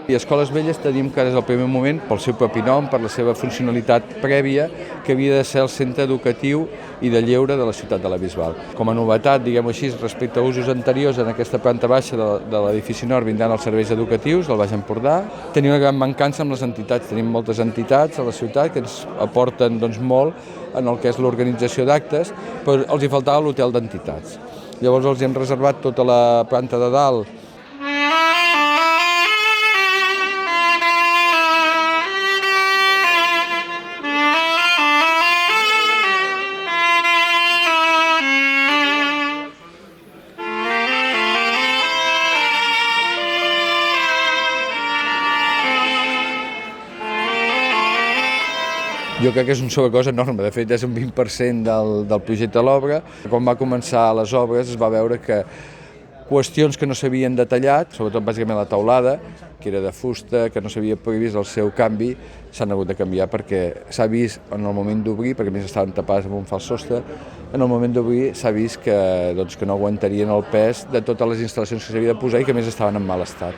I Escoles Velles tenim que des del primer moment, pel seu propi nom, per la seva funcionalitat prèvia, que havia de ser el centre educatiu i de lleure de la ciutat de la Bisbal. Com a novetat, diguem-ho així, respecte a usos anteriors, en aquesta planta baixa de l'edifici nord vindran els serveis educatius del Baix Empordà. Tenim una gran mancança amb les entitats, tenim moltes entitats a la ciutat que ens aporten molt en el que és l'organització d'actes, però els hi faltava l'hotel d'entitats. Llavors els hem reservat tota la planta de dalt. Jo crec que és un sobrecost enorme, de fet és un 20% del projecte de l'obra. Quan va començar les obres es va veure que qüestions que no s'havien detallat, sobretot bàsicament la teulada, que era de fusta, que no s'havia previst el seu canvi, s'han hagut de canviar perquè s'ha vist en el moment d'obrir, perquè a més estaven tapades amb un fals sostre, en el moment d'obrir s'ha vist que no aguantarien el pes de totes les instal·lacions que s'havia de posar i que a més estaven en mal estat.